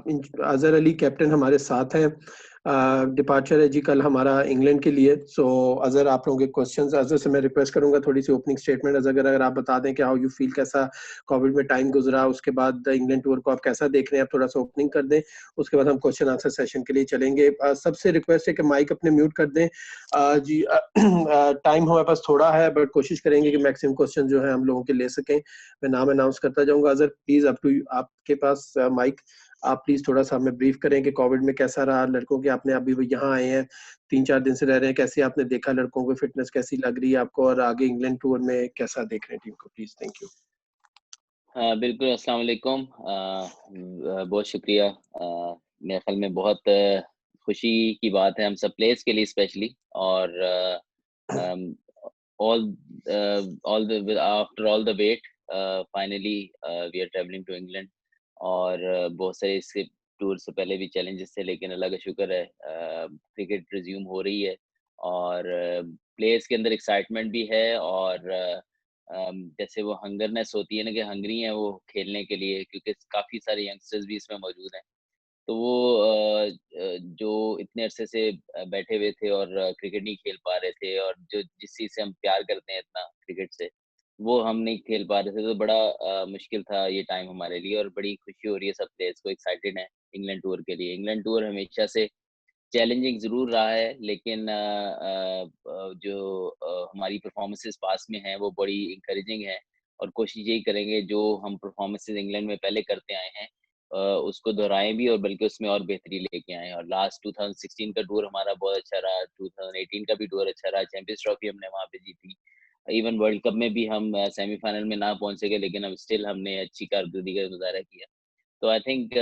Azhar Ali captain हमारे साथ हैं। डिपार्चर है जी कल हमारा इंग्लैंड के लिए। सो अजहर, आप लोगों के क्वेश्चंस, अजहर से मैं रिक्वेस्ट करूंगा थोड़ी सी ओपनिंग स्टेटमेंट अगर आप बता दें कि हाउ यू फील, कैसा कोविड में टाइम गुजरा, उसके बाद इंग्लैंड टूर को आप कैसा देख रहे हैं, आप थोड़ा सा ओपनिंग कर दें, उसके बाद हम क्वेश्चन आंसर सेशन के लिए चलेंगे। सबसे रिक्वेस्ट है कि माइक अपने म्यूट कर दें। जी टाइम हमारे पास थोड़ा है, बट कोशिश करेंगे कि मैक्सिमम क्वेश्चन जो है हम लोगों के ले सकें। मैं नाम अनाउंस करता जाऊंगा। अजहर प्लीज, अप टू आपके पास माइक, आप प्लीज थोड़ा सा हमें ब्रीफ करें कि कोविड में कैसा रहा लड़कों के। आपने अभी यहाँ आए हैं, 3-4 दिन से रह रहे हैं, कैसे आपने देखा लड़कों को, फिटनेस कैसी लग रही है आपको, और आगे इंग्लैंड टूर में कैसा देख रहे हैं टीम को, प्लीज। Thank you. हाँ बिल्कुल, अस्सलाम वालेकुम। बहुत शुक्रिया। मेरे ख्याल में बहुत खुशी की बात है हम सब प्लेयर्स के लिए स्पेशली, और all the after all the wait finally we are travelling to England. और बहुत सारे इसके टूर से पहले भी चैलेंजेस थे, लेकिन अल्लाह का शुक्र है क्रिकेट रिज्यूम हो रही है, और प्लेयर्स के अंदर एक्साइटमेंट भी है, और जैसे वो हंगरनेस होती है ना, कि हंगरी हैं वो खेलने के लिए, क्योंकि काफ़ी सारे यंगस्टर्स भी इसमें मौजूद हैं। तो वो जो इतने अरसे से बैठे हुए थे और क्रिकेट नहीं खेल पा रहे थे, और जो जिस चीज़ से हम प्यार करते हैं इतना क्रिकेट से, वो हम नहीं खेल पा रहे थे, तो बड़ा मुश्किल था ये टाइम हमारे लिए, और बड़ी खुशी हो रही है सब प्लेयर्स को, एक्साइटेड हैं इंग्लैंड टूर के लिए। इंग्लैंड टूर हमेशा से चैलेंजिंग ज़रूर रहा है, लेकिन जो हमारी परफॉर्मेंसेस पास में हैं वो बड़ी इंकरेजिंग है, और कोशिश यही करेंगे जो हम परफॉर्मेंसेस इंग्लैंड में पहले करते आए हैं उसको दोहराएं भी, और बल्कि उसमें और बेहतरी लेके आएं। और लास्ट 2016 का टूर हमारा बहुत अच्छा रहा, 2018 का भी टूर अच्छा रहा, चैंपियंस ट्रॉफी हमने वहाँ पे जीती। इवन वर्ल्ड कप में भी हम सेमीफाइनल में ना पहुंच सके, लेकिन अब स्टिल हमने अच्छी कारकर्दगी का मुजाहरा किया। तो आई थिंक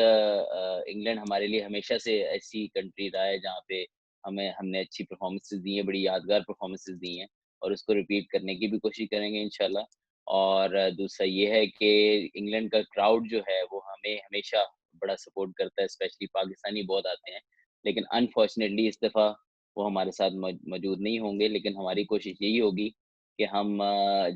इंग्लैंड हमारे लिए हमेशा से ऐसी कंट्री रहा है जहाँ पे हमने अच्छी परफॉर्मेंसेस दी हैं, बड़ी यादगार परफॉर्मेंसेस दी हैं, और उसको रिपीट करने की भी कोशिश करेंगे इंशाल्लाह। और दूसरा ये है कि इंग्लैंड का क्राउड जो है वो हमें हमेशा बड़ा सपोर्ट करता है, स्पेशली पाकिस्तानी बहुत आते हैं, लेकिन अनफॉर्चुनेटली इस दफ़ा वो हमारे साथ मौजूद नहीं होंगे। लेकिन हमारी कोशिश यही होगी कि हम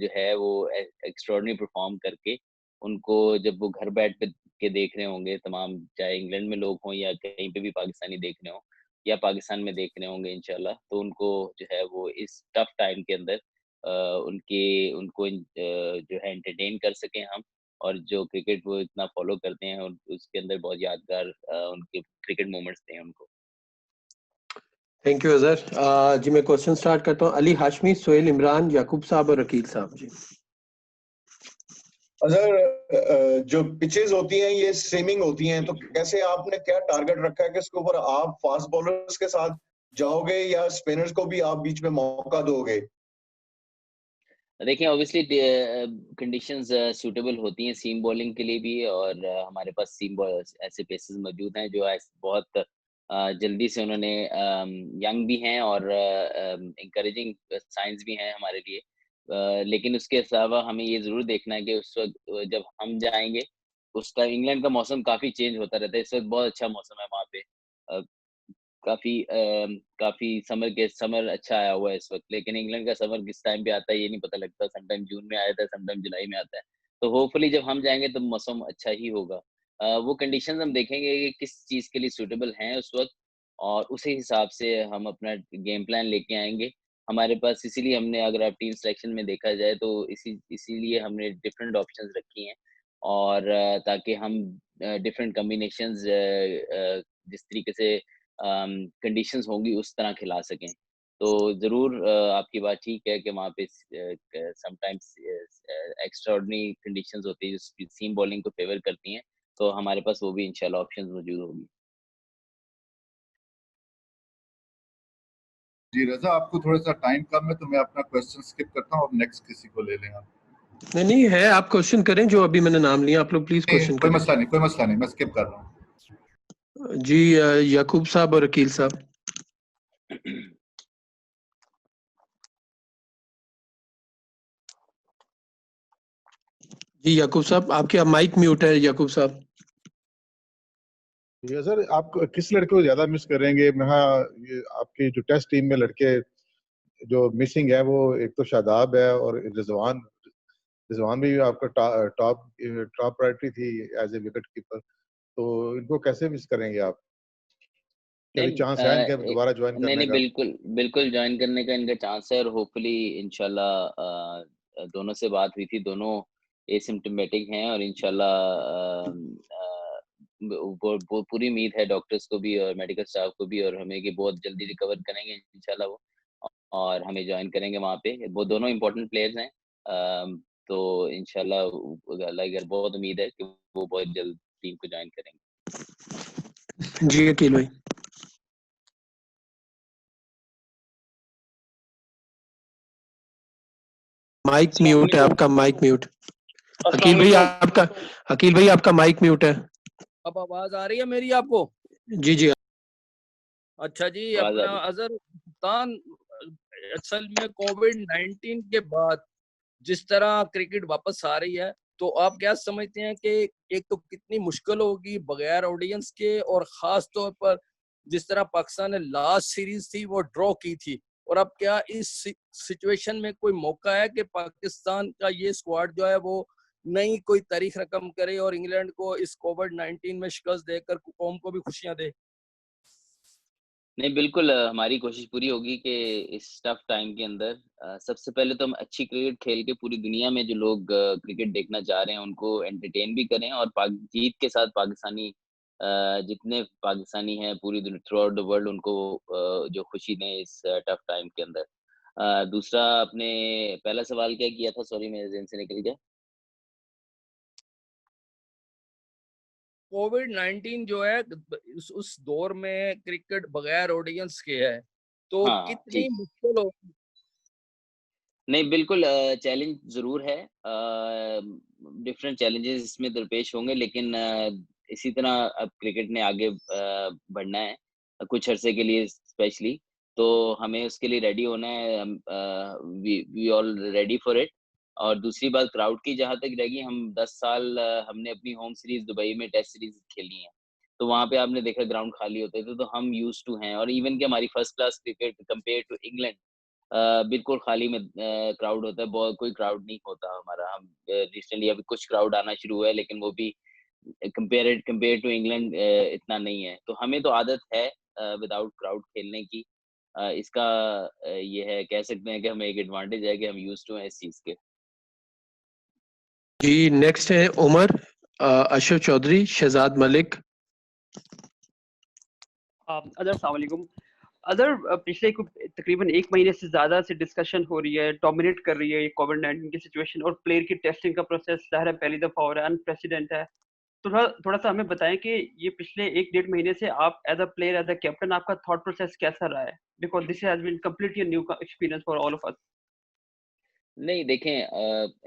जो है वो एक्स्ट्रॉर्डिनरी परफॉर्म करके उनको, जब वो घर बैठ के देख रहे होंगे तमाम, चाहे इंग्लैंड में लोग हों या कहीं पे भी पाकिस्तानी देख रहे हों या पाकिस्तान में देख रहे होंगे इंशाल्लाह, तो उनको जो है वो इस टफ टाइम के अंदर उनको जो है एंटरटेन कर सकें हम, और जो क्रिकेट वो इतना फॉलो करते हैं, और उसके अंदर बहुत यादगार उनके क्रिकेट मोमेंट्स थे उनको। Thank you Azhar. जी मैं क्वेश्चन स्टार्ट करता हूँ। अली हाशमी, सोहेल इमरान, याकूब साहब और अकील साहब। जी अगर जो पिचेस होती हैं ये स्विमिंग होती हैं, तो कैसे आपने क्या टारगेट रखा है कि इसके ऊपर आप फास्ट बॉलर्स के साथ जाओगे या स्पिनर्स को भी आप बीच में मौका दोगे? देखिए ऑब्वियसली कंडीशंस सूटेबल होती हैं सीम बॉलिंग के लिए भी, और हमारे पास सीम बॉलर्स ऐसे पेसर्स मौजूद हैं जो बहुत जल्दी से उन्होंने यंग भी हैं, और इंकरेजिंग साइंस भी हैं हमारे लिए। लेकिन उसके अलावा हमें ये ज़रूर देखना है कि उस वक्त जब हम जाएंगे, उस टाइम इंग्लैंड का मौसम काफ़ी चेंज होता रहता है। इस वक्त बहुत अच्छा मौसम है वहाँ पे, काफ़ी समर अच्छा आया हुआ है इस वक़्त, लेकिन इंग्लैंड का समर किस टाइम पे आता है ये नहीं पता लगता, सम टाइम जून में आ जाता है, सम टाइम जुलाई में आता है। तो होपफुली जब हम जाएँगे तो मौसम अच्छा ही होगा। वो कंडीशंस हम देखेंगे कि किस चीज़ के लिए सूटेबल हैं उस वक़्त, और उसी हिसाब से हम अपना गेम प्लान लेके आएँगे। हमारे पास इसीलिए हमने, अगर आप टीम सिलेक्शन में देखा जाए तो इसीलिए हमने डिफरेंट ऑप्शंस रखी हैं, और ताकि हम डिफरेंट कॉम्बिनेशंस जिस तरीके से कंडीशंस होंगी उस तरह खिला सकें। तो ज़रूर आपकी बात ठीक है कि वहाँ पे समटाइम्स एक्स्ट्राऑर्डिनरी कंडीशंस होती है जो सीम बॉलिंग को फेवर करती हैं, तो हमारे पास वो भी इंशाल्लाह ऑप्शंस मौजूद होगी। जी रजा, आपको थोड़ा सा टाइम कम है तो मैं अपना क्वेश्चन स्किप करता हूँ और नेक्स्ट किसी को ले लें आप। नहीं है, आप क्वेश्चन करें जो अभी मैंने नाम लिया, आप लोग प्लीज क्वेश्चन कोई करें। मसला नहीं, मैं स्किप कर रहा हूँ। जी याकूब साहब और अकील साहब। जी याकूब साहब, आपके माइक म्यूट है याकूब साहब। सर, आप किस लड़के को ज्यादा मिस करेंगे? ये आपकी जो टेस्ट टीम में लड़के जो मिसिंग है, वो एक तो शादाब है और रिजवान भी आपका टॉप प्रायोरिटी थी एज ए विकेट कीपर। तो तो इनको कैसे मिस करेंगे आप? कभी नहीं चांस है इनके दोबारा ज्वाइन नहीं करने नहीं, का? बिल्कुल बिल्कुल ज्वाइन करने का इनका चांस है, और होपफुली इंशाल्लाह दोनों से बात हुई थी, दोनों एसिम्प्टोमेटिक हैं, और इंशाल्लाह वो पूरी उम्मीद है डॉक्टर्स को भी और मेडिकल स्टाफ को भी और हमें कि बहुत जल्दी रिकवर करेंगे इंशाल्लाह वो, और हमें ज्वाइन करेंगे वहाँ पे। वो दोनों इंपॉर्टेंट प्लेयर्स हैं, तो इंशाल्लाह अल्लाह बहुत उम्मीद है कि वो बहुत जल्द टीम को ज्वाइन करेंगे। जी अकील भाई। माइक म्यूट है आपका, माइक म्यूट। अकील भाई आपका माइक म्यूट है। अब आवाज आ रही है मेरी आपको? जी जी। अच्छा जी, आवाज आ अपना रही है। अजहर असल में कोविड-19 के बाद जिस तरह क्रिकेट वापस आ रही है, तो आप क्या समझते हैं कि एक तो कितनी मुश्किल होगी बगैर ऑडियंस के, और खास तौर पर जिस तरह पाकिस्तान ने लास्ट सीरीज थी वो ड्रॉ की थी, और अब क्या इस सिचुएशन में कोई मौका है कि पाकिस्तान का ये स्क्वाड जो है वो नई कोई तारीख रकम करे और इंग्लैंड को इस कोविड-19 में शिकस्त देकर कौम को भी खुशियां दे? नहीं बिल्कुल, हमारी कोशिश पूरी होगी कि इस टफ टाइम के अंदर सबसे पहले तो हम अच्छी क्रिकेट खेल के पूरी दुनिया में जो लोग क्रिकेट देखना चाह रहे हैं उनको एंटरटेन भी करें, और जीत के साथ पाकिस्तानी जितने पाकिस्तानी हैं पूरी थ्रू आउट द वर्ल्ड उनको जो खुशी दें इस टफ टाइम के अंदर। दूसरा, आपने पहला सवाल क्या किया था? सॉरी, मेरे ज़हन से निकल गया। कोविड-19 जो है उस दौर में क्रिकेट बगैर ऑडियंस के है, तो हाँ, कितनी ठीक। मुश्किल हो। नहीं बिल्कुल, चैलेंज ज़रूर है, डिफरेंट चैलेंजेस इसमें दरपेश होंगे, लेकिन इसी तरह अब क्रिकेट ने आगे बढ़ना है कुछ अरसे के लिए स्पेशली, तो हमें उसके लिए रेडी होना है। हम we all ready for it. और दूसरी बात, क्राउड की जहाँ तक रहेगी, हम 10 साल हमने अपनी होम सीरीज दुबई में टेस्ट सीरीज खेली है, तो वहाँ पे आपने देखा ग्राउंड खाली होते थे, तो हम यूज्ड टू हैं। और इवन कि हमारी first class cricket compare to England बिल्कुल खाली में क्राउड होता है, बहुत कोई क्राउड नहीं होता हमारा। हम रिसेंटली अभी कुछ क्राउड आना शुरू हुआ है, लेकिन वो भी कंपेयर टू इंग्लैंड इतना नहीं है। तो हमें तो आदत है विदाउट क्राउड खेलने की। इसका ये है, कह सकते हैं कि हमें एक एडवांटेज है कि हम यूज्ड टू हैं इस चीज़ के। जी नेक्स्ट है उमर, अशरफ चौधरी, शहजाद मलिक। अदर अस्सलाम वालेकुम। अदर पिछले तकरीबन 1 महीने से ज़्यादा से डिस्कशन हो रही है, डोमिनेट कर रही है ये कोविड-19 की सिचुएशन, और प्लेयर की टेस्टिंग का प्रोसेस ज़ाहिर है पहली दफ़ा हो रहा है, अनप्रेसिडेंट है। तो थोड़ा-सा हमें बताएँ कि ये पिछले 1 डेढ़ महीने से आप as a player, as a captain आपका थॉट प्रोसेस कैसा रहा है? Because this has been completely new experience for all of us. नहीं देखें,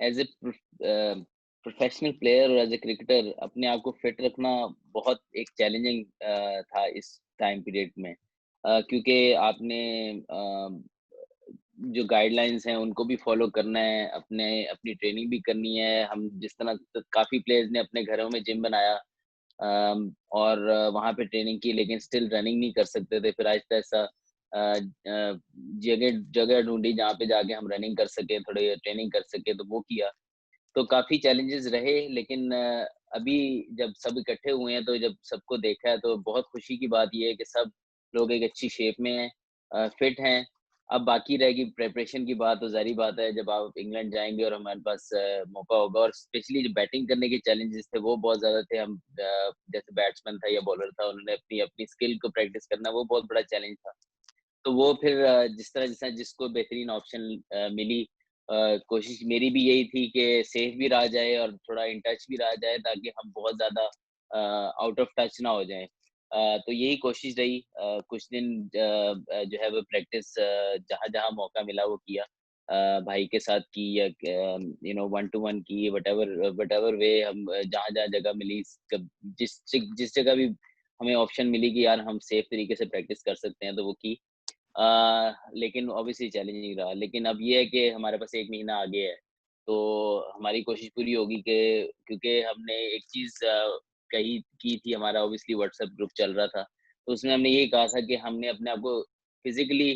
एज ए प्रोफेशनल प्लेयर और एज ए क्रिकेटर अपने आप को फिट रखना बहुत एक चैलेंजिंग था इस टाइम पीरियड में, क्योंकि आपने जो गाइडलाइंस हैं उनको भी फॉलो करना है, अपनी ट्रेनिंग भी करनी है। हम जिस तरह काफ़ी प्लेयर्स ने अपने घरों में जिम बनाया और वहाँ पे ट्रेनिंग की, लेकिन स्टिल रनिंग नहीं कर सकते थे। फिर आहिस्ता आहिस्ता जगह जगह ढूंढी जहाँ पे जाके हम रनिंग कर सके, थोड़ी ट्रेनिंग कर सके, तो वो किया। तो काफ़ी चैलेंजेस रहे, लेकिन अभी जब सब इकट्ठे हुए हैं, तो जब सबको देखा है, तो बहुत खुशी की बात ये है कि सब लोग एक अच्छी शेप में हैं, फिट हैं। अब बाकी रहेगी प्रिपरेशन की बात, तो ज़ाहिर बात है जब आप इंग्लैंड जाएँगे और हमारे पास मौका होगा, और स्पेशली जो बैटिंग करने के चैलेंजेस थे वो बहुत ज़्यादा थे। हम जैसे बैट्समैन था या बॉलर था, उन्होंने अपनी अपनी स्किल को प्रैक्टिस करना, वो बहुत बड़ा चैलेंज था। तो वो फिर जिस तरह जिसको बेहतरीन ऑप्शन मिली, कोशिश मेरी भी यही थी कि सेफ भी रहा जाए और थोड़ा इन टच भी रहा जाए, ताकि हम बहुत ज़्यादा आउट ऑफ टच ना हो जाएँ। तो यही कोशिश रही। कुछ दिन जो है वो प्रैक्टिस जहाँ-जहाँ मौका मिला वो किया। भाई के साथ की या वन टू वन की, व्हाटएवर वे हम जहाँ-जहाँ जगह मिली, कब जिस जगह भी हमें ऑप्शन मिली कि यार हम सेफ तरीके से प्रैक्टिस कर सकते हैं, तो वो की। लेकिन ऑब्वियसली चैलेंजिंग रहा। लेकिन अब ये है कि हमारे पास 1 महीना आगे है, तो हमारी कोशिश पूरी होगी कि, क्योंकि हमने एक चीज़ कही की थी, हमारा ऑब्वियसली व्हाट्सएप ग्रुप चल रहा था, तो उसमें हमने यही कहा था कि हमने अपने आप को फिज़िकली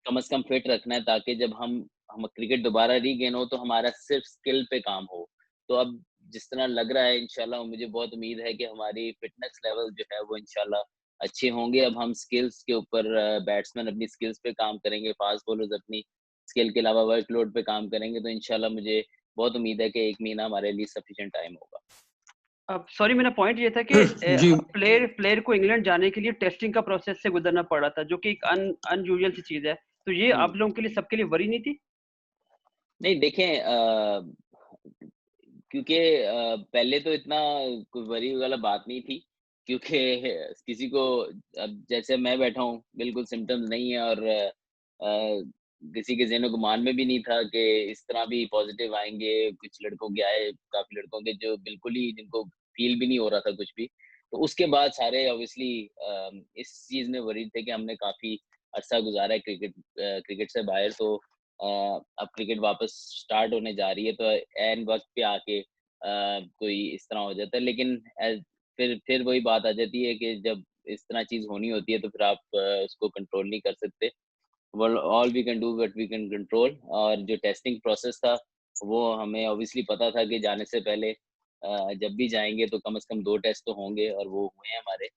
कम से कम फिट रखना है, ताकि जब हम क्रिकेट दोबारा रीगेन हो, तो हमारा सिर्फ़ स्किल पे काम हो। तो अब जिस तरह लग रहा है इंशाल्लाह, मुझे बहुत उम्मीद है कि हमारी फिटनेस लेवल जो है वो इंशाल्लाह अच्छे होंगे। अब हम स्किल्स के ऊपर, बैट्समैन अपनी स्किल्स पे काम करेंगे, फास्ट बॉलर्स अपनी स्किल के अलावा वर्कलोड पे काम करेंगे, तो इंशाल्लाह मुझे बहुत उम्मीद है कि 1 महीना हमारे लिए सफिशिएंट टाइम होगा। अब सॉरी, मेरा पॉइंट ये था कि जी प्लेयर को इंग्लैंड जाने के लिए टेस्टिंग का प्रोसेस से गुजरना पड़ा था, जो कि एक अनयूजुअल सी चीज है, तो ये आप लोगों के लिए, सबके लिए वरी नहीं थी? नहीं देखें, क्योंकि पहले तो इतना कोई वरी वाला बात नहीं थी, क्योंकि किसी को, अब जैसे मैं बैठा हूँ बिल्कुल सिम्टम्स नहीं है, और किसी के ज़हन गुमान में भी नहीं था कि इस तरह भी पॉजिटिव आएंगे। कुछ लड़कों के आए, काफी लड़कों के जो बिल्कुल ही, जिनको फील भी नहीं हो रहा था कुछ भी। तो उसके बाद सारे ऑब्वियसली इस चीज में वरीड थे कि हमने काफी अरसा गुजारा है क्रिकेट से बाहर, तो अब क्रिकेट वापस स्टार्ट होने जा रही है, तो एन वक्त पे आके कोई इस तरह हो जाता है। लेकिन फिर वही बात आ जाती है कि जब इस तरह चीज होनी होती है तो फिर आप उसको कंट्रोल नहीं कर सकते। All we can do what we can control. और जो टेस्टिंग प्रोसेस था वो हमें ऑब्वियसली पता था कि जाने से पहले जब भी जाएंगे तो कम से कम 2 टेस्ट तो होंगे, और वो हुए हैं हमारे।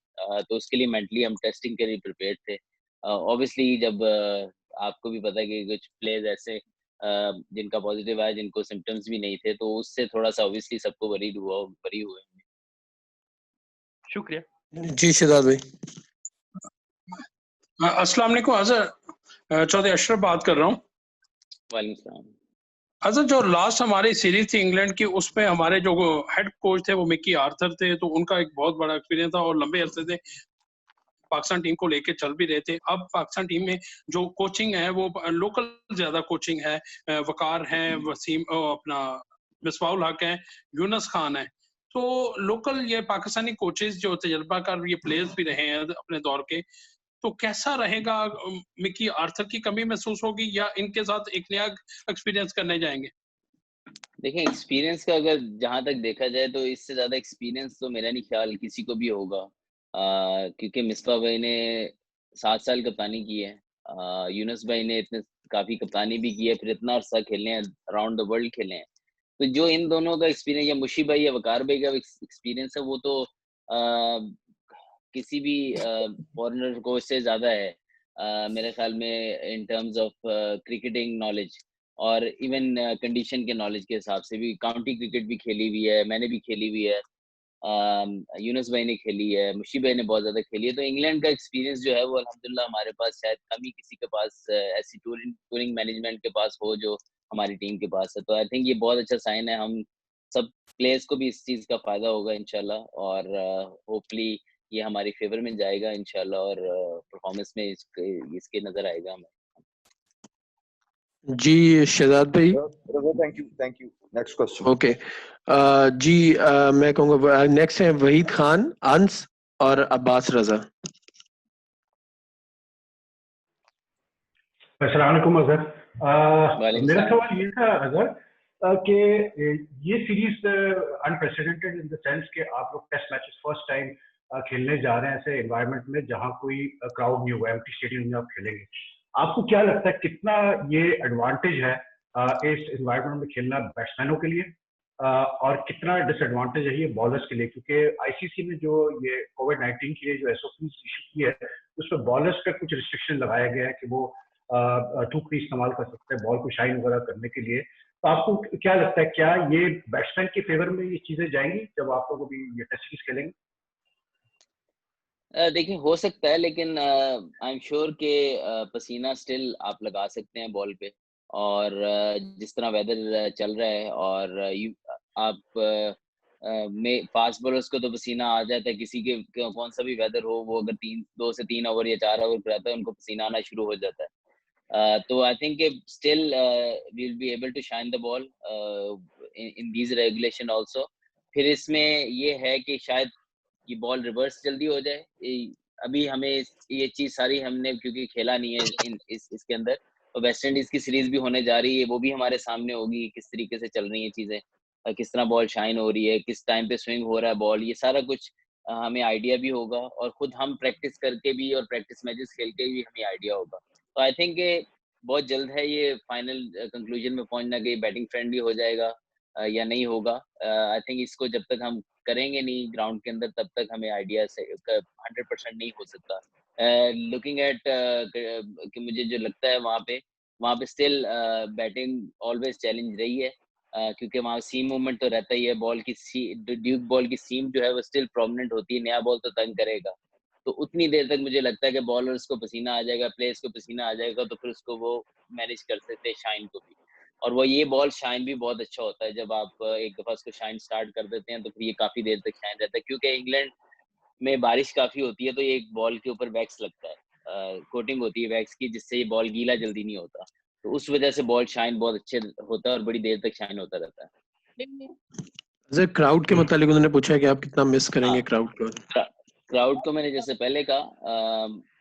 तो उसके लिए मेंटली हम टेस्टिंग के लिए प्रिपेयर्ड थे। ऑब्वियसली जब आपको भी पता है कि कुछ प्लेयर्स ऐसे जिनका पॉजिटिव आया, जिनको सिम्टम्स भी नहीं थे, तो उससे थोड़ा सा ऑब्वियसली सबको वरी हुए होंगे। शुक्रिया। जी शहजाद भाई। अस्सलाम वालेकुम अजहर, चौधरी अशरफ बात कर रहा हूँ। वालेकुम सलाम। अजहर, जो लास्ट हमारी सीरीज थी इंग्लैंड की, उसमें हमारे जो हेड कोच थे वो मिकी आर्थर थे, तो उनका एक बहुत बड़ा एक्सपीरियंस था और लंबे अरसे से पाकिस्तान टीम को लेके चल भी रहे थे। अब पाकिस्तान टीम में जो कोचिंग है वो लोकल ज्यादा कोचिंग है, वकार है, वसीम अपना मिसबाहुल हक है, यूनस खान है। तो लोकल ये पाकिस्तानी कोचेस जो तजर्बाकार ये प्लेयर्स भी रहे हैं अपने दौर के, तो कैसा रहेगा? मिकी आर्थर की कमी महसूस होगी या इनके साथ एक नया एक्सपीरियंस करने जाएंगे? देखें, एक्सपीरियंस का अगर जहां तक देखा जाए तो इससे ज्यादा एक्सपीरियंस तो मेरा नहीं ख्याल किसी को भी होगा, क्योंकि मिसबा भाई ने 7 साल कप्तानी की है, यूनुस भाई ने इतने काफी कप्तानी भी की है, फिर इतना अरसा खेले हैं, अराउंड द वर्ल्ड खेले हैं। तो जो इन दोनों का एक्सपीरियंस, या मुशी भाई या वकार भाई का एक्सपीरियंस है, वो तो किसी भी फॉरेनर कोच से ज्यादा है मेरे ख्याल में, in terms of cricketing knowledge और इवन कंडीशन के नॉलेज के हिसाब से भी। काउंटी क्रिकेट भी खेली हुई है, मैंने भी खेली हुई है, यूनुस भाई ने खेली है, मुशी भाई ने बहुत ज्यादा खेली है। तो इंग्लैंड का एक्सपीरियंस जो है वो अल्हम्दुलिल्लाह हमारे पास शायद कम ही किसी के पास ऐसी टूरिंग मैनेजमेंट के पास हो जो हमारी टीम के पास है। तो आई थिंक ये बहुत अच्छा साइन है, हम सब प्लेयर्स को भी इस चीज का फायदा होगा इंशाल्लाह, और होपफुली ये हमारी फेवर में जाएगा इंशाल्लाह, और परफॉर्मेंस में इसके नजर आएगा हमें। जी शहजाद भाई। Thank you. Next question. Okay जी, मैं कहूँगा नेक्स्ट है वहीद खान, अंस और अब्बास रजा। अस्सलाम वालेकुम अजहर। मेरा वालेकुम सवाल ये था अजहर कि ये series unprecedented in the sense कि आप लोग टेस्ट मैचेस फर्स्ट टाइम खेलने जा रहे हैं ऐसे एनवायरनमेंट में जहां कोई क्राउड नहीं हुआ, एम्प्टी स्टेडियम में आप खेलेंगे। आपको क्या लगता है कितना ये एडवांटेज है इस एनवायरनमेंट में खेलना बैट्समैनों के लिए, और कितना डिसएडवांटेज है ये बॉलर्स के लिए? क्योंकि आईसीसी ने जो ये कोविड-19 के लिए जो एसओपीज इशू की है उसमें बॉलर्स पे कुछ रिस्ट्रिक्शन लगाया गया है कि वो थूक भी इस्तेमाल कर सकते हैं बॉल को शाइन वगैरह करने के लिए। तो आपको क्या लगता है, क्या ये बैट्समैन के फेवर में ये चीजें जाएंगी जब आप लोग अभी ये टेस्ट सीरीज खेलेंगे? देखिए, हो सकता है, लेकिन आई एम श्योर कि पसीना स्टिल आप लगा सकते हैं बॉल पे, और जिस तरह वेदर चल रहा है, और आप में फास्ट बॉलर्स को तो पसीना आ जाता है, किसी के कौन सा भी वेदर हो, वो अगर 2 से 3 ओवर या 4 ओवर कराता है, उनको पसीना आना शुरू हो जाता है। तो I think still we will be able to shine the ball in these regulation also. फिर इसमें ये है कि शायद ये बॉल रिवर्स जल्दी हो जाए। अभी हमें ये चीज सारी हमने क्योंकि खेला नहीं है इसके अंदर, तो वेस्ट इंडीज की सीरीज भी होने जा रही है, वो भी हमारे सामने होगी किस तरीके से चल रही है चीजें, किस तरह बॉल शाइन हो रही है, किस टाइम पे स्विंग हो रहा है बॉल, ये सारा कुछ हमें आइडिया भी होगा, और खुद हम प्रैक्टिस करके भी और प्रैक्टिस मैचेस खेल के भी हमें आइडिया होगा। तो आई थिंक बहुत जल्द है ये फाइनल कंक्लूजन में पहुंचना कि बैटिंग फ्रेंडली हो जाएगा, या नहीं होगा। आई थिंक इसको जब तक हम करेंगे नहीं ग्राउंड के अंदर, तब तक हमें आइडिया से 100% नहीं हो सकता। लुकिंग एट कि मुझे जो लगता है वहाँ पे स्टिल बैटिंग ऑलवेज चैलेंज रही है, क्योंकि वहाँ सीम मूवमेंट तो रहता ही है, बॉल की ड्यूक बॉल की सीम जो है वो स्टिल प्रोमिनेंट होती है, नया बॉल तो तंग करेगा। तो उतनी देर तक मुझे लगता है कि बॉलर्स को पसीना आ जाएगा, प्लेयर्स को पसीना आ जाएगा, तो फिर उसको वो मैनेज कर सकते हैं शाइन को भी। और वो ये बॉल शाइन भी बहुत अच्छा होता है, जब आप एक दफा उसको शाइन स्टार्ट कर देते हैं तो फिर ये काफी देर तक शाइन रहता है, क्योंकि इंग्लैंड में बारिश काफी होती है, तो ये एक बॉल के ऊपर वैक्स लगता है, कोटिंग होती है वैक्स की, जिससे ये बॉल गीला जल्दी नहीं होता, तो उस वजह से बॉल शाइन बहुत अच्छे होता है और बड़ी देर तक शाइन होता रहता है। सर क्राउड के मुतालिक उन्होंने पूछा है कि आप कितना मिस करेंगे क्राउड को? क्राउड को मैंने जैसे पहले कहा,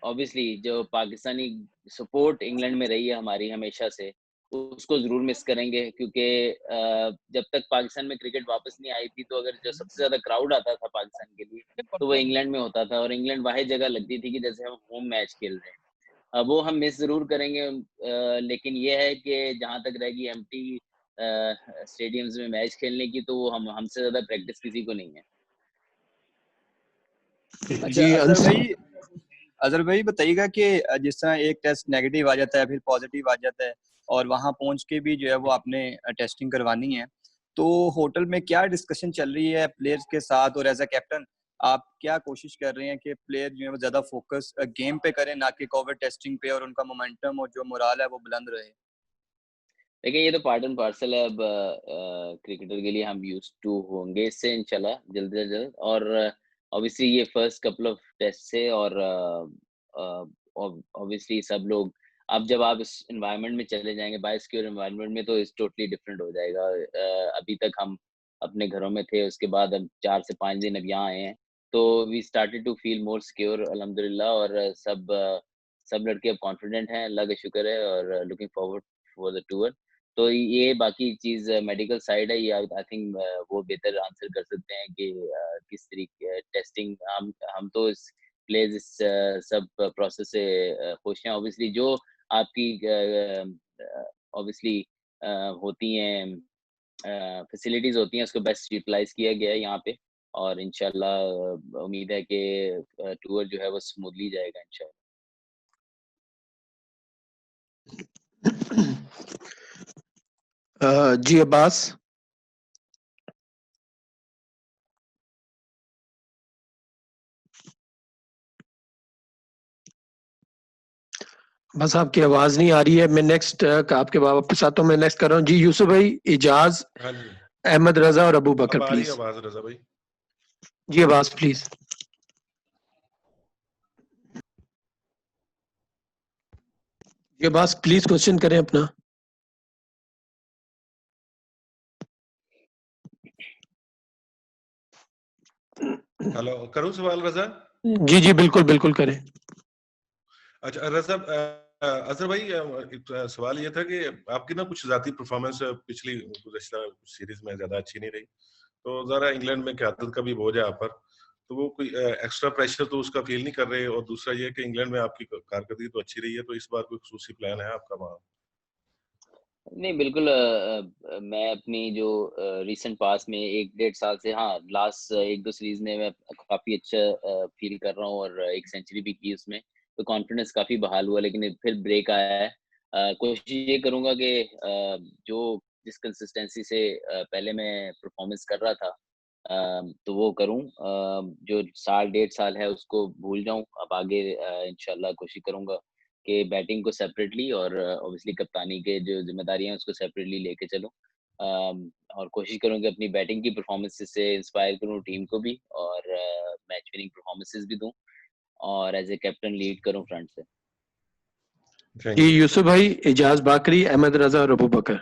ऑब्वियसली जो पाकिस्तानी सपोर्ट इंग्लैंड में रही है हमारी हमेशा से, उसको जरूर मिस करेंगे, क्योंकि जब तक पाकिस्तान में क्रिकेट वापस नहीं आई थी, तो अगर जो सबसे ज्यादा क्राउड आता था पाकिस्तान के लिए तो वो इंग्लैंड में होता था, और इंग्लैंड वाहिद जगह लगती थी कि जैसे हम होम मैच खेल रहे हैं। वो हम मिस जरूर करेंगे, लेकिन ये है कि जहां तक रहेगी एम्प्टी स्टेडियम्स में मैच खेलने की, तो वो हमसे ज्यादा प्रैक्टिस किसी को नहीं है। अजहर भाई बताइएगा कि जिस तरह एक टेस्ट नेगेटिव आ जाता है, फिर पॉजिटिव आ जाता है, और वहां पहुंच के भी जो है वो आपने टेस्टिंग करवानी है, तो होटल में क्या डिस्कशन चल रही है प्लेयर्स के साथ, और एज अ कैप्टन आप क्या कोशिश कर रहे हैं कि प्लेयर जो है वो ज्यादा फोकस गेम पे करें, ना कि कोविड टेस्टिंग पे, और उनका मोमेंटम और जो मोराल है वो बुलंद रहे? देखिए ये तो पार्ट एंड पार्सल है, अब क्रिकेटर के लिए हम यूज्ड टू होंगे इससे इंशाल्लाह जल्द से जल्द। और ऑब्वियसली ये फर्स्ट कपल ऑफ टेस्ट से, और ऑब्वियसली सब लोग अब जब आप इस एनवायरनमेंट में चले जाएंगे, बायोसिक्योर एनवायरनमेंट में, तो इस टोटली डिफरेंट हो जाएगा। अभी तक हम अपने घरों में थे, उसके बाद अब 4 से 5 दिन अब यहाँ आए हैं, तो we started to feel more secure अल्हम्दुलिल्लाह। और सब लड़के अब कॉन्फिडेंट हैं, अल्लाह का शुक्र है, और looking forward for the tour. तो ये बाकी चीज मेडिकल साइड है, ये आई थिंक वो बेहतर आंसर कर सकते हैं कि किस तरीके टेस्टिंग। हम तो इस प्लेज इस सब प्रोसेस से खुश हैं। ऑब्वियसली जो आपकी ऑब्वियसली होती हैं फैसिलिटीज होती हैं, उसको बेस्ट यूटिलाइज किया गया है यहाँ पे, और इंशाल्लाह उम्मीद है कि टूर जो है वो स्मूथली जाएगा इंशाल्लाह। जी अब्बास। बस आपकी आवाज नहीं आ रही है। मैं नेक्स्ट आपके वापस आता हूँ, मैं नेक्स्ट कर रहा हूँ जी। यूसुफ भाई, इजाज, अहमद रजा और अबू बकर प्लीज। आवाज रजा भाई जी अब्बास प्लीज। जी अब्बास प्लीज क्वेश्चन करें अपना। हेलो, करूं सवाल रजा? जी जी बिल्कुल बिल्कुल करें। अच्छा रजा, अजहर भाई सवाल ये था कि आपकी ना कुछ जाती परफॉर्मेंस पिछली गुज़श्ता सीरीज में ज्यादा अच्छी नहीं रही, तो जरा इंग्लैंड में क़यादत का भी बोझ है आप पर, तो वो कोई एक्स्ट्रा प्रेशर तो उसका फील नहीं कर रहे, और दूसरा ये कि इंग्लैंड में आपकी कारकर्दगी तो अच्छी रही है, तो इस बार कोई खुसूसी प्लान है आपका वहाँ? नहीं बिल्कुल, मैं अपनी जो रीसेंट पास में 1-1.5 साल से, हाँ लास्ट 1-2 सीरीज में मैं काफी अच्छा फील कर रहा हूँ, और एक सेंचुरी भी की उसमें, तो कॉन्फिडेंस काफी बहाल हुआ। लेकिन फिर ब्रेक आया है। कोशिश ये करूंगा कि जो जिस कंसिस्टेंसी से पहले मैं परफॉर्मेंस कर रहा था, तो वो करूं, जो 1.5 साल है उसको भूल जाऊं। अब आगे इंशाल्लाह कोशिश करूंगा कि बैटिंग को सेपरेटली, और ऑब्वियसली कप्तानी के जो जिम्मेदारियां हैं उसको सेपरेटली लेके चलूं, और कोशिश करूं कि अपनी बैटिंग की परफॉर्मेंसेस से इंस्पायर करूं टीम को भी, और मैच विनिंग परफॉर्मेंसेस भी दूं, और एज ए कैप्टन लीड करूं फ्रंट से। जी यूसुफ भाई, इजाज बाकरी, अहमद रजा और अबू बकर।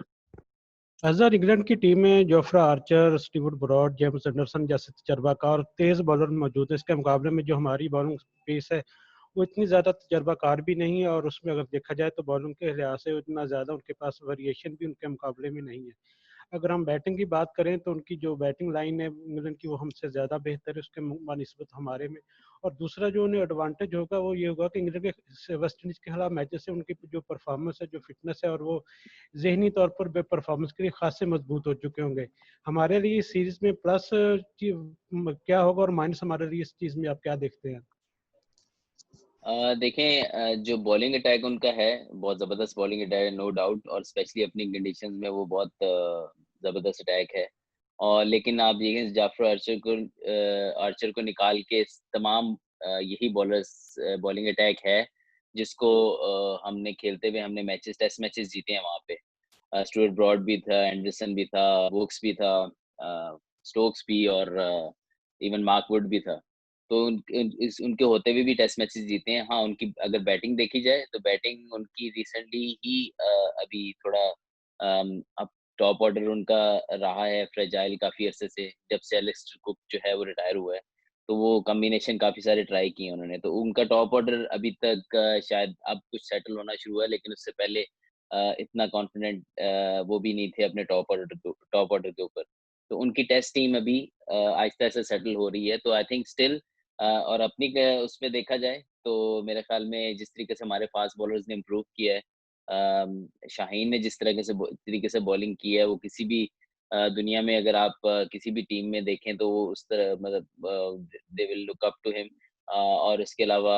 अजहर, इंग्लैंड की टीम में Jofra Archer, Stuart Broad, James Anderson जैसे तजर्बाकार तेज बॉलर मौजूद है। इसके मुकाबले में जो हमारी बॉलिंग पेस है वो इतनी ज़्यादा तजर्बाकार भी नहीं है, और उसमें अगर देखा जाए तो बॉलिंग के लिहाज से इतना ज़्यादा उनके पास वेरिएशन भी उनके मुकाबले में नहीं है। अगर हम बैटिंग की बात करें तो उनकी जो बैटिंग लाइन है इंग्लैंड की वो हमसे ज़्यादा बेहतर है उसके बनिस्बत हमारे में। और दूसरा जो उन्हें एडवांटेज होगा वो ये होगा कि इंग्लैंड के वेस्ट इंडीज के खिलाफ मैचेस से उनकी जो परफॉर्मेंस है, जो फिटनेस है, और वो जहनी तौर पर परफॉर्मेंस के लिए खासे मजबूत हो चुके होंगे। हमारे लिए इस सीरीज में प्लस क्या होगा और माइनस हमारे लिए इस चीज में आप क्या देखते हैं? देखें, जो बॉलिंग अटैक उनका है बहुत ज़बरदस्त बॉलिंग अटैक है, नो डाउट, और स्पेशली अपनी कंडीशन में वो बहुत ज़बरदस्त अटैक है। और लेकिन आप देखें जाफर आर्चर को निकाल के तमाम यही बॉलर्स बॉलिंग अटैक है जिसको हमने खेलते हुए हमने मैचेस टेस्ट मैचेस जीते हैं वहाँ पे। स्टुअर्ट ब्रॉड भी था, एंडरसन भी था, वोक्स भी था, स्टोक्स भी, और इवन मार्क वुड भी था। तो उनके होते हुए भी टेस्ट मैचेस जीते हैं। हाँ, उनकी अगर बैटिंग देखी जाए तो बैटिंग उनकी रिसेंटली ही अभी थोड़ा अब टॉप ऑर्डर उनका रहा है फ्रेजाइल काफी अरसे से, जब से एलिस्टर कुक जो है वो रिटायर हुआ है। तो वो कॉम्बिनेशन काफी सारे ट्राई किए उन्होंने, तो उनका टॉप ऑर्डर अभी तक शायद अब कुछ सेटल होना शुरू हुआ है, लेकिन उससे पहले इतना कॉन्फिडेंट वो भी नहीं थे अपने टॉप ऑर्डर के ऊपर। तो उनकी टेस्ट टीम अभी आहिस्ता आहिस्ता सेटल हो रही है, तो आई थिंक स्टिल और अपनी उसमें देखा जाए तो मेरे ख्याल में जिस तरीके से हमारे फास्ट बॉलर्स ने इम्प्रूव किया है, शाहीन ने जिस तरीके से बॉलिंग की है, वो किसी भी दुनिया में अगर आप किसी भी टीम में देखें तो वो उस तरह मतलब they will look up to him. और इसके अलावा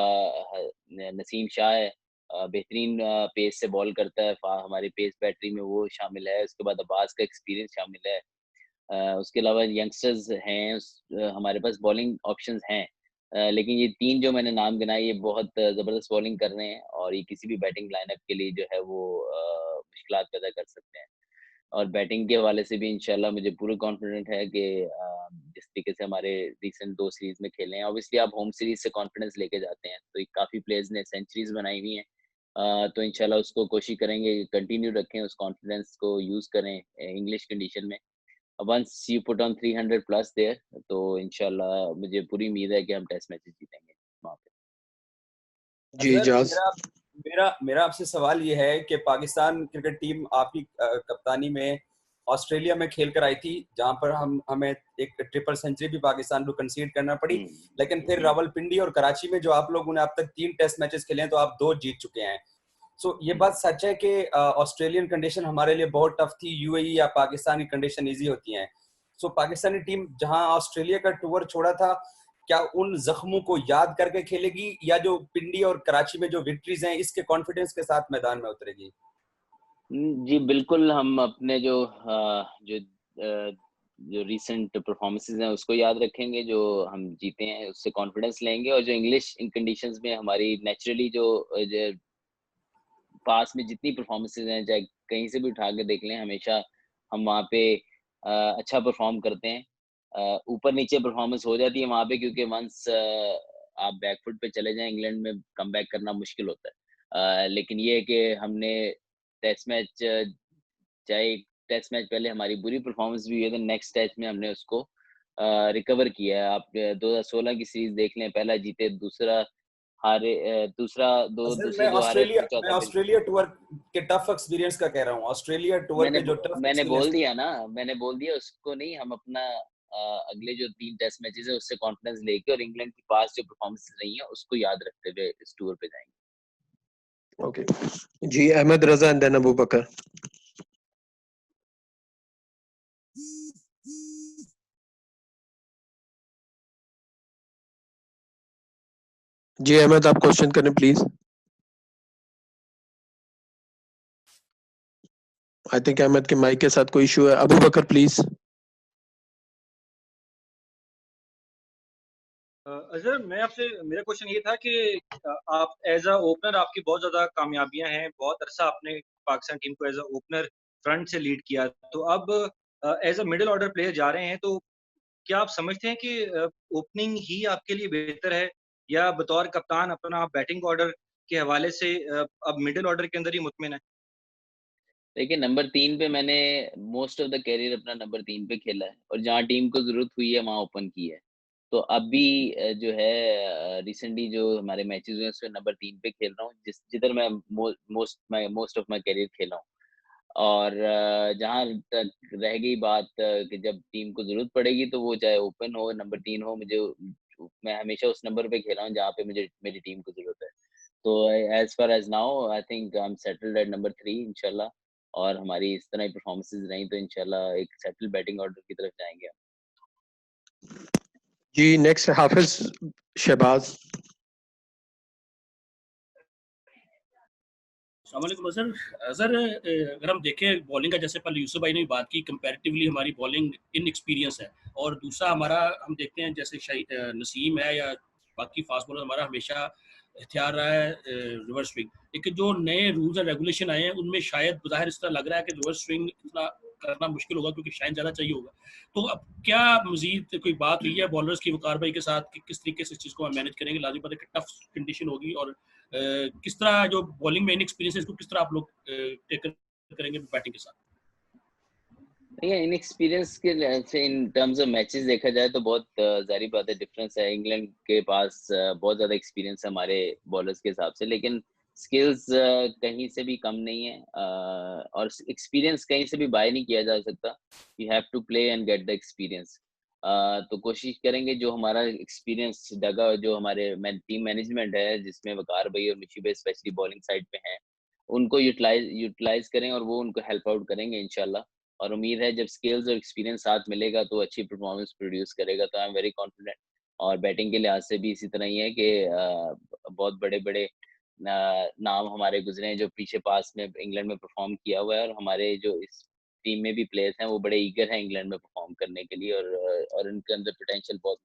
नसीम शाह है, बेहतरीन पेस से बॉल करता है, हमारी पेस बैटरी में वो शामिल है। उसके बाद अब्बास का एक्सपीरियंस शामिल है। उसके अलावा यंगस्टर्स हैं, हमारे पास बॉलिंग ऑप्शंस हैं। लेकिन ये 3 जो मैंने नाम गिनाए ये बहुत ज़बरदस्त बॉलिंग कर रहे हैं, और ये किसी भी बैटिंग लाइनअप के लिए जो है वो मुश्किलात पैदा कर सकते हैं। और बैटिंग के हवाले से भी इंशाल्लाह मुझे पूरा कॉन्फिडेंट है कि जिस तरीके से हमारे रिसेंट 2 सीरीज में खेले हैं, ऑब्वियसली आप होम सीरीज से कॉन्फिडेंस लेके जाते हैं, तो काफ़ी प्लेयर्स ने सेंचुरीज बनाई हुई हैं। तो इंशाल्लाह उसको कोशिश करेंगे कंटिन्यू रखें, उस कॉन्फिडेंस को यूज़ करें इंग्लिश कंडीशन में। Once you put on 300 plus there, तो इंशाल्लाह मुझे पूरी उम्मीद है कि हम टेस्ट मैचेस जीतेंगे वहाँ पे। जी अजहर, जास। मेरा आपसे सवाल ये है कि पाकिस्तान क्रिकेट टीम आपकी कप्तानी में ऑस्ट्रेलिया में खेल कर आई थी, जहां पर हमें एक ट्रिपल सेंचुरी भी पाकिस्तान को कंसीड करना पड़ी, लेकिन फिर रावलपिंडी और कराची में जो आप लोगों ने अब तक 3 टेस्ट मैचेस खेले हैं तो आप 2 जीत चुके हैं। सो ये बात सच है कि ऑस्ट्रेलियन कंडीशन हमारे लिए बहुत टफ थी, यूएई या पाकिस्तान की कंडीशन इजी होती हैं। सो पाकिस्तानी टीम जहां ऑस्ट्रेलिया का टूर छोड़ा था, क्या उन जख्मों को याद करके खेलेगी या जो पिंडी और कराची में जो विक्ट्रीज हैं इसके कॉन्फिडेंस के साथ मैदान में उतरेगी? जी बिल्कुल, हम अपने जो रीसेंट परफॉर्मेंसेस हैं उसको याद रखेंगे, जो हम जीते हैं उससे कॉन्फिडेंस लेंगे, और जो इंग्लिश इन कंडीशंस में हमारी नेचुरली जो पास में जितनी परफॉर्मेंसेज हैं, चाहे कहीं से भी उठा के देख लें, हमेशा हम वहाँ पे अच्छा परफॉर्म करते हैं। ऊपर नीचे परफॉर्मेंस हो जाती है वहाँ पे, क्योंकि वंस आप बैकफुट पे चले जाएं इंग्लैंड में कम बैक करना मुश्किल होता है। लेकिन ये है कि हमने टेस्ट मैच चाहे टेस्ट मैच पहले हमारी बुरी परफॉर्मेंस भी हुई है, तो नेक्स्ट टेस्ट में हमने उसको रिकवर किया है। आप 2016 की सीरीज देख लें, पहला जीते, दूसरा हारे, दूसरे दो हारे, फिर मैं चौथा फिर ऑस्ट्रेलिया टूर के टफ एक्सपीरियंस का कह रहा हूँ, ऑस्ट्रेलिया टूर के जो टफ मैंने बोल एक्सपीरियंस। दिया ना, मैंने बोल दिया उसको नहीं, हम अपना अगले जो 3 टेस्ट मैचेस है उससे कॉन्फिडेंस लेके और इंग्लैंड की पास जो परफॉर्मेंस रही है उसको याद रखते हुए इस टूर पे जाएंगे। ओके जी, अहमद रजा एंड देन अबू बकर। जी अहमद, आप क्वेश्चन करें प्लीज। आई थिंक अहमद के माइक के साथ कोई इशू है। अबू बकर प्लीज। अजहर, मेरा क्वेश्चन ये था कि आप एज अ ओपनर आपकी बहुत ज्यादा कामयाबियां हैं, बहुत अरसा आपने पाकिस्तान टीम को एज अ ओपनर फ्रंट से लीड किया, तो अब as a middle order player जा रहे हैं, तो क्या आप समझते हैं कि ओपनिंग ही आपके लिए बेहतर है, या बतौर कप्तान अपना बैटिंग ऑर्डर के हवाले से अब मिडिल ऑर्डर के अंदर ही मुतमिन है? देखिए, नंबर 3 पे मैंने मोस्ट ऑफ द कैरियर अपना नंबर 3 पे खेला है, और जहाँ टीम को जरूरत हुई है वहाँ ओपन की है। तो अब भी जो है रिसेंटली जो हमारे मैचेस हुए हैं उसमें नंबर 3 पे खेल रहा हूँ, जिधर मैं मोस्ट ऑफ माय कैरियर खेला हूँ। और जहाँ तक रह गई बात कि जब टीम को जरूरत पड़ेगी तो वो चाहे ओपन हो, नंबर 3 हो, मैं हमेशा उस नंबर पे खेला हूँ जहाँ पे मुझे मेरी टीम को जरूरत है। तो as far as now I think I am settled at number 3 इंशाल्लाह, और हमारी इस तरह की परफॉर्मेंसेस रही तो इंशाल्लाह एक सेटल बैटिंग ऑर्डर की तरफ जाएंगे हम। जी नेक्स्ट हाफिज शहबाज। सर सर अगर हम देखें बॉलिंग का, जैसे पहले यूसुफ भाई ने भी बात की, कंपैरेटिवली हमारी बॉलिंग इनएक्सपीरियंस है, और दूसरा हमारा हम देखते हैं जैसे नसीम है या बाकी फास्ट बॉलर हमारा हमेशा हथियार रहा है रिवर्स स्विंग। लेकिन जो नए रूल्स एंड रेगुलेशन आए हैं उनमें शायद बाहर इस तरह लग रहा है कि रिवर्स स्विंग इतना करना मुश्किल होगा क्योंकि शाइन ज़्यादा चाहिए होगा। तो अब क्या मजीद कोई बात हुई है बॉलर्स की वकार भाई के साथ कि किस तरीके से इस चीज़ को हम मैनेज करेंगे? लाजिम बात है कि टफ कंडीशन होगी, और किस तरह जो बॉलिंग में इनएक्सपीरियंस है इसको किस तरह आप लोग टेकल करेंगे बैटिंग के साथ? इनएक्सपीरियंस के से इन टर्म्स ऑफ मैचेस देखा जाए तो बहुत जारी बात है, डिफरेंस है। इंग्लैंड के पास बहुत ज़्यादा एक्सपीरियंस है हमारे बॉलर्स के हिसाब से, लेकिन स्किल्स कहीं से भी कम नहीं है, और एक्सपीरियंस कहीं से भी बाय नहीं किया जा सकता। You have to play and get the experience. तो कोशिश करेंगे जो हमारा एक्सपीरियंस जगह, जो हमारे टीम मैनेजमेंट है जिसमें वकार भाई और मिशी भाई स्पेशली बॉलिंग साइड पे हैं, उनको यूटिलाइज करें और वो उनको हेल्प आउट करेंगे इंशाल्लाह। और उम्मीद है जब स्किल्स और एक्सपीरियंस साथ मिलेगा तो अच्छी परफॉर्मेंस प्रोड्यूस करेगा। तो आई एम वेरी कॉन्फिडेंट। और बैटिंग के लिहाज से भी इसी तरह ही है कि बहुत बड़े बड़े नाम हमारे गुजरे हैं जो पीछे पास में इंग्लैंड में परफॉर्म किया हुआ है, और हमारे जो इस टीम में भी प्लेयर्स हैं वो बड़े ईगर हैं इंग्लैंड में परफॉर्म करने के लिए, और उनके अंदर पोटेंशियल बहुत